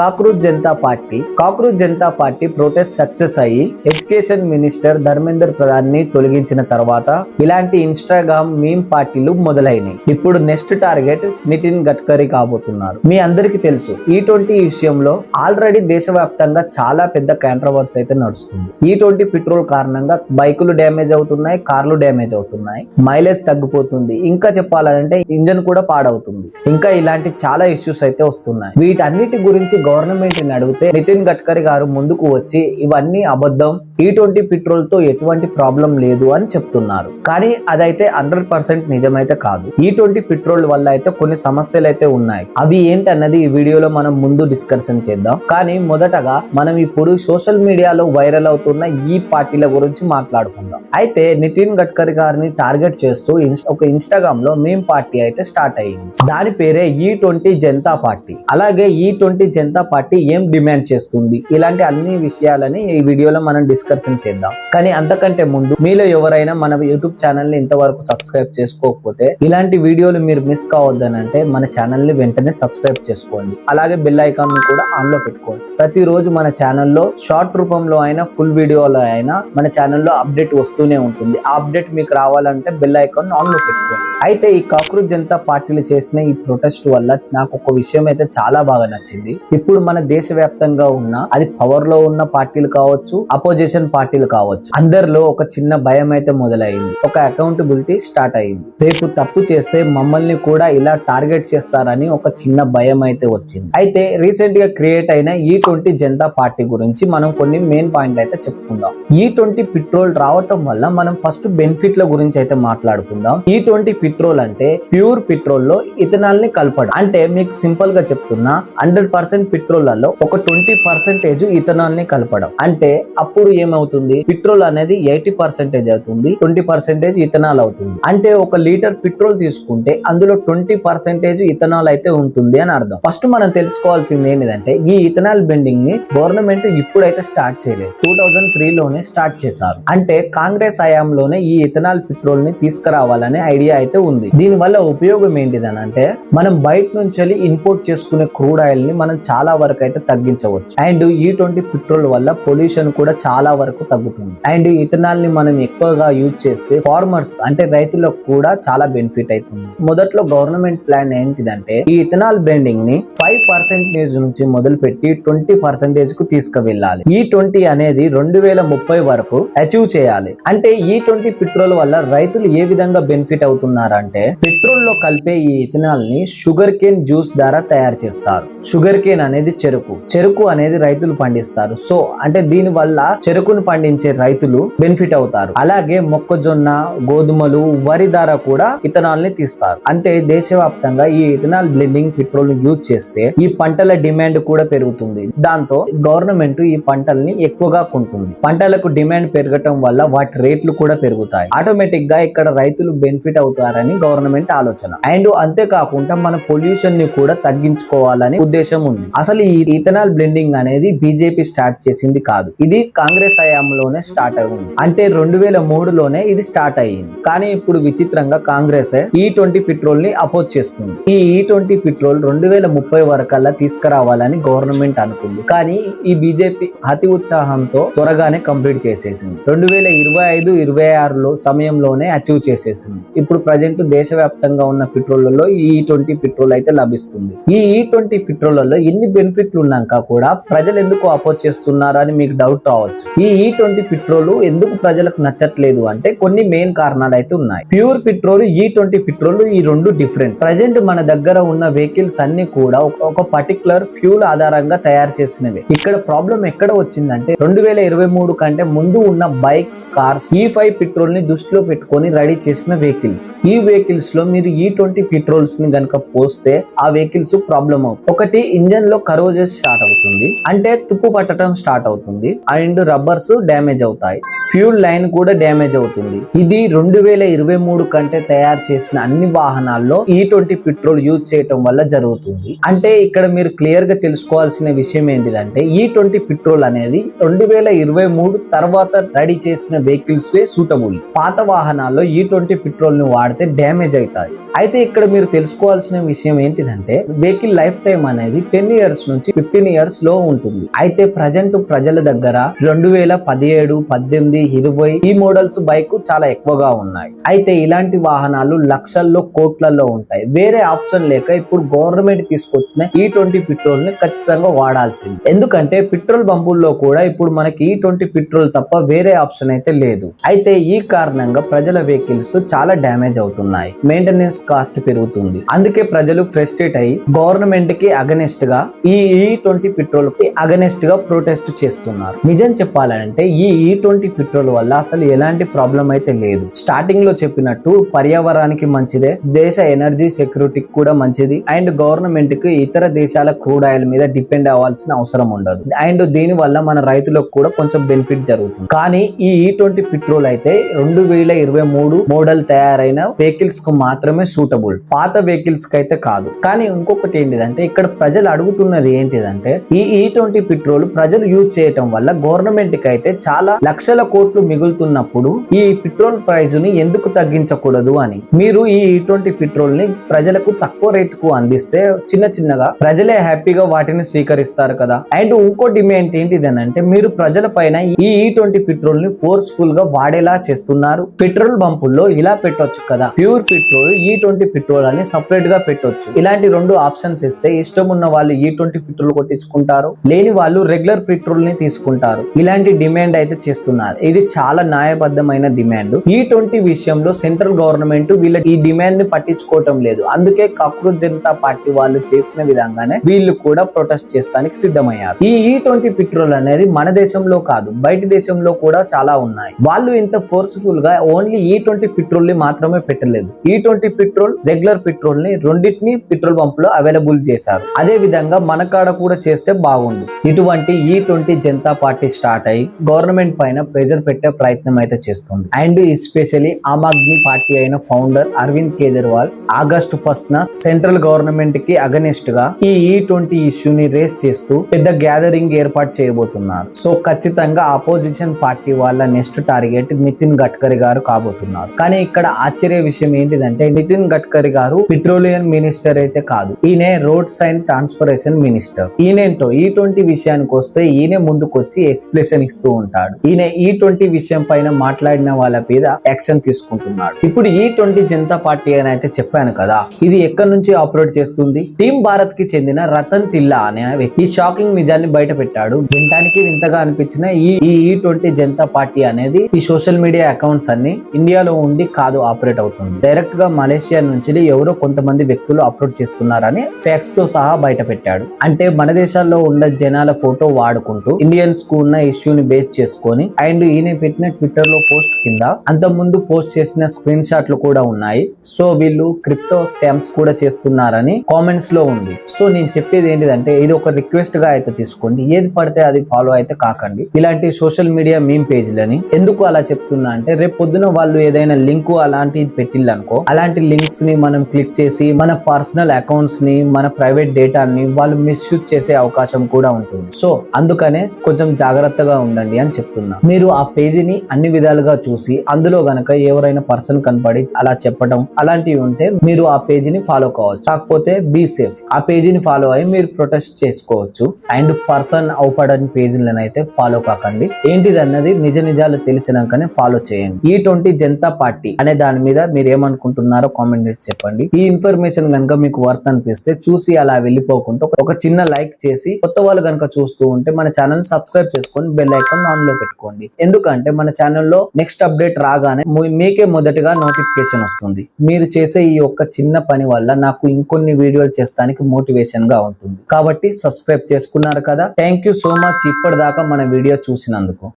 Cockroach Janata party protest success అయ్యి education minister Dharmender Pradhan ని తొలగించిన తర్వాత ఇలాంటి ఇన్స్టాగ్రామ్ మీమ్ పార్టీలు మొదలైనవి. ఇప్పుడు నెక్స్ట్ టార్గెట్ నితిన్ గడ్కరీ కాబోతున్నారు. మీ అందరికి తెలుసు E20 విషయంలో ఆల్రెడీ దేశవ్యాప్తంగా చాలా పెద్ద కాంట్రవర్సీ అయితే నడుస్తుంది. E20 పెట్రోల్ కారణంగా బైకులు డ్యామేజ్ అవుతున్నాయి, కార్లు డ్యామేజ్ అవుతున్నాయి, మైలేజ్ తగ్గిపోతుంది, ఇంకా చెప్పాలంటే ఇంజన్ కూడా పాడవుతుంది. ఇంకా ఇలాంటి చాలా ఇష్యూస్ అయితే వస్తున్నాయి. వీటన్నిటి గురించి గవర్నమెంట్ ని అడిగితే నితిన్ గడ్కరీ గారు ముందుకు వచ్చి ఇవన్నీ అబద్ధం, E20 పెట్రోల్ తో ఎటువంటి ప్రాబ్లం లేదు అని చెప్తున్నారు. కానీ అదైతే 100% నిజమైతే కాదు. E20 పెట్రోల్ వల్ల అయితే కొన్ని సమస్యలు అయితే ఉన్నాయి. అవి ఏంటన్నది ఈ వీడియోలో మనం ముందు డిస్కషన్ చేద్దాం. కానీ మొదటగా మనం ఇప్పుడు సోషల్ మీడియాలో వైరల్ అవుతున్న ఈ పార్టీల గురించి మాట్లాడుకుందాం. అయితే నితిన్ గడ్కరీ గారిని టార్గెట్ చేస్తూ ఒక ఇన్స్టాగ్రామ్ లో మీమ్ పార్టీ అయితే స్టార్ట్ అయ్యింది. దాని పేరే E20 జనతా పార్టీ. అలాగే E20 జనతా పార్టీ ఏం డిమాండ్ చేస్తుంది, ఇలాంటి అన్ని విషయాలని ఈ వీడియోలో మనం డిస్కషన్ చేద్దాం. కానీ అంతకంటే ముందు మీలో ఎవరైనా మన యూట్యూబ్ ఛానల్ ని ఇంతవరకు సబ్స్క్రైబ్ చేసుకోకపోతే ఇలాంటి వీడియోలు మీరు మిస్ కావద్దని అంటే మన ఛానల్ ని వెంటనే సబ్స్క్రైబ్ చేసుకోండి. అలాగే బెల్ ఐకాన్ ని కూడా ఆన్ లో పెట్టుకోండి. ప్రతిరోజు మన ఛానల్లో షార్ట్ రూపంలో అయినా ఫుల్ వీడియోలో అయినా మన ఛానల్లో అప్డేట్ వస్తూనే ఉంటుంది. ఆ అప్డేట్ మీకు రావాలంటే బెల్ ఐకాన్ ఆన్ లో పెట్టుకోండి. అయితే ఈ కాక్రోచ్ జనతా పార్టీలు చేసిన ఈ ప్రొటెస్ట్ వల్ల నాకు ఒక విషయం అయితే చాలా బాగా నచ్చింది. ఇప్పుడు మన దేశవ్యాప్తంగా ఉన్న అది పవర్ లో ఉన్న పార్టీలు కావచ్చు, అపోజిషన్ పార్టీలు కావచ్చు, అందరిలో ఒక చిన్న భయం అయితే మొదలైంది. ఒక అకౌంటబిలిటీ స్టార్ట్ అయింది. రేపు తప్పు చేస్తే మమ్మల్ని కూడా ఇలా టార్గెట్ చేస్తారని ఒక చిన్న భయం అయితే వచ్చింది. అయితే రీసెంట్ గా క్రియేట్ అయిన E20 జనతా పార్టీ గురించి మనం కొన్ని మెయిన్ పాయింట్ అయితే చెప్పుకుందాం. E20 పెట్రోల్ రావటం వల్ల మనం ఫస్ట్ బెనిఫిట్ల గురించి అయితే మాట్లాడుకుందాం. E20 పెట్రోల్ అంటే ప్యూర్ పెట్రోల్ లో ఇథనాల్ ని కలపడం. అంటే మీకు సింపుల్ గా చెప్తున్నా, 100% పెట్రోల్లో ఒక 20% ఇథనాల్ ని కలపడం. అంటే అప్పుడు ఏమవుతుంది, పెట్రోల్ అనేది 80% అవుతుంది, 20% ఇథనాల్ అవుతుంది. అంటే ఒక లీటర్ పెట్రోల్ తీసుకుంటే అందులో 20% ఇథనాల్ అయితే ఉంటుంది అని అర్థం. ఫస్ట్ మనం తెలుసుకోవాల్సింది ఏంటంటే ఈ ఇథనాల్ బెండింగ్ ని గవర్నమెంట్ ఇప్పుడైతే స్టార్ట్ చేయలేదు, 2003 లోనే స్టార్ట్ చేశారు. అంటే కాంగ్రెస్ హయాంలోనే ఈ ఇథనాల్ పెట్రోల్ ని తీసుకురావాలనే ఐడియా అయితే ఉంది. దీని వల్ల ఉపయోగం ఏంటిదనంటే మనం బయట నుంచి ఇంపోర్ట్ చేసుకునే క్రూడ్ ఆయిల్ ని మనం చాలా వరకు అయితే తగ్గించవచ్చు. అండ్ E20 పెట్రోల్ వల్ల పొల్యూషన్ కూడా చాలా వరకు తగ్గుతుంది. అండ్ ఇథనాల్ ని మనం ఎక్కువగా యూజ్ చేస్తే ఫార్మర్స్ అంటే రైతులకు కూడా చాలా బెనిఫిట్ అవుతుంది. మొదట్లో గవర్నమెంట్ ప్లాన్ ఏంటిదంటే ఈ ఇథనాల్ బ్లెండింగ్ ని 5% నుంచి మొదలు పెట్టి 20% కు తీసుకువెళ్ళాలి. E20 అనేది 2030 వరకు అచీవ్ చేయాలి. అంటే E20 పెట్రోల్ వల్ల రైతులు ఏ విధంగా బెనిఫిట్ అవుతున్నారంటే పెట్రోల్ లో కలిపే ఈ ఇథనాల్ ని షుగర్ కేన్ జ్యూస్ ద్వారా తయారు చేస్తారు. షుగర్ కేన్ అనేది చెరుకు అనేది రైతులు పండిస్తారు. సో అంటే దీని వల్ల చెరుకును పండించే రైతులు బెనిఫిట్ అవుతారు. అలాగే మొక్కజొన్న, గోధుమలు, వరి ద్వారా కూడా ఇథనాల్ ని తీస్తారు. అంటే దేశవ్యాప్తంగా ఈ ఇథనాల్ బ్లెండింగ్ పెట్రోల్ ని యూజ్ చేస్తే ఈ పంటల డిమాండ్ కూడా పెరుగుతుంది. దాంతో గవర్నమెంట్ ఈ పంటల్ని ఎక్కువగా కొంటుంది. పంటలకు డిమాండ్ పెరగటం వల్ల వాటి రేట్లు కూడా పెరుగుతాయి. ఆటోమేటిక్ గా ఇక్కడ రైతులు బెనిఫిట్ అవుతారని గవర్నమెంట్ ఆలోచన. అండ్ అంతేకాకుండా మన పొల్యూషన్ ని కూడా తగ్గించుకోవాలని ఉద్దేశం ఉంది. అసలు ఈ ఇథనాల్ బ్లెండింగ్ అనేది బీజేపీ స్టార్ట్ చేసింది కాదు, ఇది కాంగ్రెస్ హయాంలోనే స్టార్ట్ అయింది. అంటే 2003లోనే ఇది స్టార్ట్ అయ్యింది. కానీ ఇప్పుడు విచిత్రంగా కాంగ్రెస్ E20 పెట్రోల్ ని అపోజ్ చేస్తుంది. ఈ E20 పెట్రోల్ 2030 వరకల్లా తీసుకురావాలని గవర్నమెంట్ అనుకుంది. కానీ ఈ బీజేపీ అతి ఉత్సాహంతో త్వరగానే కంప్లీట్ చేసేసింది. 2025-26 సమయంలోనే అచీవ్ చేసేసింది. ఇప్పుడు ప్రజెంట్ దేశవ్యాప్తంగా ఉన్న పెట్రోళ్లలో ఈ E20 పెట్రోల్ అయితే లభిస్తుంది. ఈ E20 పెట్రోళ్లలో ఎన్ని బెనిఫిట్లు ఉన్నాక కూడా ప్రజలు ఎందుకు అపోజ్ చేస్తున్నారు అని మీకు డౌట్ రావచ్చు. ఈ E20 పెట్రోల్ ఎందుకు ప్రజలకు నచ్చట్లేదు అంటే కొన్ని మెయిన్ కారణాలు అయితే ఉన్నాయి. ప్యూర్ పెట్రోల్, E20 పెట్రోల్ ఈ రెండు డిఫరెంట్. ప్రజెంట్ మన దగ్గర ఉన్న వెహికల్స్ అన్ని కూడా ఒక పర్టికులర్ ఫ్యూల్ ఆధారంగా తయారు చేసినవి. ఇక్కడ ప్రాబ్లం ఎక్కడ వచ్చిందంటే 2023 కంటే ముందు ఉన్న బైక్స్, కార్స్ E5 పెట్రోల్ ని దృష్టిలో పెట్టుకొని రెడీ చేసిన వెహికల్స్. ఈ వెహికల్స్ లో మీరు E20 పెట్రోల్స్ ని గనక పోస్తే ఆ వెహికల్స్ ప్రాబ్లం అవుతుంది. ఒకటి ఇంజన్ లో కరోజెస్ స్టార్ట్ అవుతుంది, అంటే తుప్పు పట్టడం స్టార్ట్ అవుతుంది. అండ్ రబ్బర్స్ డ్యామేజ్ అవుతాయి, ఫ్యూల్ లైన్ కూడా డ్యామేజ్ అవుతుంది. ఇది 2023 కంటే తయారు చేసిన అన్ని వాహనాల్లో E20 పెట్రోల్ యూజ్ చేయటం వల్ల జరుగుతుంది. అంటే ఇక్కడ మీరు క్లియర్ గా తెలుసుకోవాల్సిన విషయం ఏంటిదంటే E20 పెట్రోల్ అనేది 2023 తర్వాత రెడీ చేసిన వెహికల్స్ సూటబుల్. పాత వాహనాల్లో E20 పెట్రోల్ ని వాడితే డ్యామేజ్ అవుతాయి. అయితే ఇక్కడ మీరు తెలుసుకోవాల్సిన విషయం ఏంటిదంటే వెహికల్ లైఫ్ టైం అనేది 10 ఇయర్స్ నుంచి 15 ఇయర్స్ లో ఉంటుంది. అయితే ప్రజెంట్ ప్రజల దగ్గర 2017, 18, 20 ఈ మోడల్స్ బైక్ చాలా ఎక్కువగా ఉన్నాయి. అయితే ఇలాంటి వాహనాలు లక్షల్లో కోట్లలో ఉంటాయి. వేరే ఆప్షన్ లేక ఇప్పుడు గవర్నమెంట్ తీసుకొచ్చిన E20 పెట్రోల్ ని ఖచ్చితంగా వాడాల్సింది. ఎందుకంటే పెట్రోల్ బంపుల్లో కూడా ఇప్పుడు మనకి E20 పెట్రోల్ తప్ప వేరే ఆప్షన్ అయితే లేదు. అయితే ఈ కారణంగా ప్రజల వెహికల్స్ చాలా డ్యామేజ్ అవుతున్నాయి, మెయింటెనెన్స్ కాస్ట్ పెరుగుతుంది. అందుకే ప్రజలు ఫ్రస్ట్రేట్ అయ్యి గవర్నమెంట్ కి అగనెస్ట్ గా ఈ E20 పెట్రోల్ కి అగనెస్ట్ గా ప్రొటెస్ట్ చేస్తున్నారు. నిజం చెప్పాలంటే ఈ E20 పెట్రోల్ వల్ల అసలు ఎలాంటి ప్రాబ్లం అయితే లేదు. స్టార్టింగ్ లో చెప్పినట్టు పర్యావరణానికి మంచిదే, దేశ ఎనర్జీ సెక్యూరిటీకి కూడా మంచిది, అండ్ గవర్నమెంట్ కి ఇతర దేశాల క్రూడ్ ఆయిల్ మీద డిపెండ్ అవ్వాల్సిన అవసరం ఉండదు. అండ్ దీని వల్ల మన రైతులకు కూడా కొంచెం బెనిఫిట్ జరుగుతుంది. కానీ ఈ E20 పెట్రోల్ అయితే 2023 మోడల్ తయారైన వెహికల్స్ కు మాత్రమే సూటబుల్, పాత వెహికల్స్ కి అయితే కాదు. కానీ ఇంకొకటి ఏంటిదంటే ఇక్కడ ప్రజలు అడుగుతున్నది ఏంటిదంటే ఈ E20 పెట్రోల్ ప్రజలు యూజ్ చేయటం వల్ల గవర్నమెంట్ కి అయితే చాలా లక్షల కోట్లు మిగులుతున్నప్పుడు ఈ పెట్రోల్ ప్రైస్ ని ఎందుకు తగ్గించకూడదు అని. మీరు ఈ E20 పెట్రోల్ ని ప్రజలకు తక్కువ రేటుకు అందిస్తే చిన్న చిన్నగా ప్రజలే హ్యాపీగా వాటిని స్వీకరిస్తారు కదా. అండ్ ఇంకో డిమాండ్ ఏంటిదనంటే మీరు ప్రజల పైన ఈ E20 పెట్రోల్ ని ఫోర్స్ఫుల్ గా వాడేలా చేస్తున్నారు. పెట్రోల్ బంపుల్లో ఇలా పెట్టొచ్చు కదా, ప్యూర్ పెట్రోల్, E20 పెట్రోల్ అని సపరేట్ గా పెట్టొచ్చు. ఇలాంటి 2 ఆప్షన్స్ ఇస్తే ఇష్టం ఉన్న వాళ్ళు E20 పెట్రోల్ కొట్టించుకుంటారు, లేని వాళ్ళు రెగ్యులర్ పెట్రోల్ ని తీసుకుంటారు. ఇలాంటి డిమాండ్ అయితే చేస్తున్నారు. ఇది చాలా న్యాయబద్ధమైన డిమాండ్. E20 విషయంలో సెంట్రల్ గవర్నమెంట్ వీళ్ళ ఈ డిమాండ్ ని పట్టించుకోవటం లేదు. అందుకే కాక్రోచ్ జనతా పార్టీ వాళ్ళు చేసిన విధంగానే వీళ్ళు కూడా ప్రొటెస్ట్ చేస్తానికి సిద్ధమయ్యారు. ఈ E20 పెట్రోల్ అనేది మన దేశంలో కాదు, బయట దేశంలో కూడా చాలా ఉన్నాయి. వాళ్ళు ఇంత ఫోర్స్ఫుల్ గా ఓన్లీ E20 పెట్రోల్ ని మాత్రమే పెట్టలేదు, E20 పెట్రోల్, రెగ్యులర్ పెట్రోల్ ని రెండింటిని పెట్రోల్ పంప్ లో అవైలబుల్ చేశారు. అదే విధంగా మన కాడ కూడా చేస్తే బాగుండు. ఇటువంటి E20 జనతా పార్టీ స్టార్ట్ అయ్యి గవర్నమెంట్ పైన ప్రెజర్ పెట్టే ప్రయత్నం అయితే చేస్తుంది. And especially Aam Aadmi party అయిన ఫౌండర్ అరవింద్ కేజ్రీవాల్ ఆగస్టు 1న సెంట్రల్ గవర్నమెంట్ కి అగనెస్ట్ గా ఈ E20 ఇష్యూని రేస్ చేస్తూ పెద్ద గ్యాదరింగ్ ఏర్పాటు చేయబోతున్నారు. సో ఖచ్చితంగా అపోజిషన్ పార్టీ వాళ్ళ నెక్స్ట్ టార్గెట్ నితిన్ గడ్కరీ గారు కాబోతున్నారు. కానీ ఇక్కడ ఆశ్చర్య విషయం ఏంటిదంటే నితిన్ గడ్కరీ గారు పెట్రోలియం మినిస్టర్ అయితే కాదు, ఈయన రోడ్స్ అండ్ ట్రాన్స్పోర్టేషన్ మినిస్టర్. ఈయనేంటో E20 విషయానికి వస్తే ఈయన ముందుకు వచ్చి ఎక్స్ప్లెనేషన్ ఇస్తూ ఉంటాడు. ఈయన E20 విషయం పైన మాట్లాడిన వాళ్ళ మీద యాక్షన్ తీసుకుంటున్నాడు. ఇప్పుడు E20 జనతా పార్టీ అని అయితే చెప్పాను కదా, ఇది ఎక్కడి నుంచి ఆపరేట్ చేస్తుంది? టీమ్ భారత్ కి చెందిన రతన్ టిల్లా అనే వ్యక్తి ఈ షాకింగ్ నిజాన్ని బయట పెట్టాడు. వినడానికి వింతగా అనిపించిన ఈ E20 జనతా పార్టీ అనేది ఈ సోషల్ మీడియా అకౌంట్స్ అన్ని ఇండియాలో ఉండి కాదు ఆపరేట్ అవుతుంది, డైరెక్ట్ గా మలేషియా నుంచి ఎవరో కొంతమంది వ్యక్తులు అప్లోడ్ చేస్తున్నారని ఫ్యాక్ట్స్ తో సహా బయట పెట్టాడు. అంటే మన దేశాల్లో ఉన్న జనాల ఫోటో వాడుకుంటూ ఇండియన్స్ కు ఉన్న ఇష్యూని బేస్ చేసుకొని అండ్ ఈయన పెట్టిన ట్విట్టర్ లో పోస్ట్ కింద అంత ముందు పోస్ట్ చేసిన స్క్రీన్ షాట్లు కూడా ఉన్నాయి. సో వీళ్ళు క్రిప్టో స్కామ్స్ కూడా చేస్తున్నారని కామెంట్స్ లో ఉంది. సో నేను చెప్పేది ఏంటిదంటే ఇది ఒక రిక్వెస్ట్ గా అయితే తీసుకోండి, ఏది పడితే అది ఫాలో అయితే కాకండి. ఇలాంటి సోషల్ మీడియా మీమ్ పేజ్లని ఎందుకు అలా చెప్తున్నా అంటే రేపు పొద్దున వాళ్ళు ఏదైనా లింక్ అలాంటిది పెట్టిల్లనుకో, అలాంటి లింక్స్ ని మనం క్లిక్ చేసి మన పర్సనల్ అకౌంట్స్ ని, మన ప్రైవేట్ డేటాని వాళ్ళు మిస్యూజ్ చేసే అవకాశం కూడా ఉంటుంది. సో అందుకనే కొంచెం జాగ్రత్తగా ఉండండి అని చెప్తున్నా. మీరు ఆ పేజీని అన్ని విధాలుగా చూసి అందులో గనక ఎవరైనా పర్సన్ కనపడి అలా చెప్పడం అలాంటివి ఉంటే మీరు ఆ పేజీని ఫాలో కావచ్చు. కాకపోతే బీ సేఫ్, ఆ పేజీని ఫాలో అయ్యి మీరు ప్రొటెస్ట్ చేసుకోవచ్చు. అండ్ పర్సన్ అవుపడని పేజీలను అయితే ఫాలో కాకండి. ఏంటిది అన్నది నిజ నిజాలు తెలిసినాకనే ఫాలో చేయండి. E20 జనతా పార్టీ అనే దాని మీద మీరు ఏమనుకుంటున్నారో కామెంట్ చేసి చెప్పండి. ఈ ఇన్ఫర్మేషన్ కనుక మీకు వర్త్ అనిపిస్తే చూసి అలా వెళ్ళిపోకుండా ఒక చిన్న లైక్ చేసి, కొత్త వాళ్ళు కనుక చూస్తూ ఉంటే మన ఛానల్ సబ్స్క్రైబ్ చేసుకొని బెల్ ఐకాన్ ఆన్ లో పెట్టుకోండి. ఎందుకంటే మన ఛానల్లో నెక్స్ట్ అప్డేట్ రాగానే మీకే మొదటగా నోటిఫికేషన్ వస్తుంది. మీరు చేసే ఈ ఒక్క చిన్న పని వల్ల నాకు ఇంకొన్ని వీడియోలు చేస్తానికి మోటివేషన్ గా ఉంటుంది. కాబట్టి సబ్స్క్రైబ్ చేసుకున్నారు కదా, థ్యాంక్ యూ సో మచ్ ఇప్పటిదాకా మన వీడియో చూసినందుకు.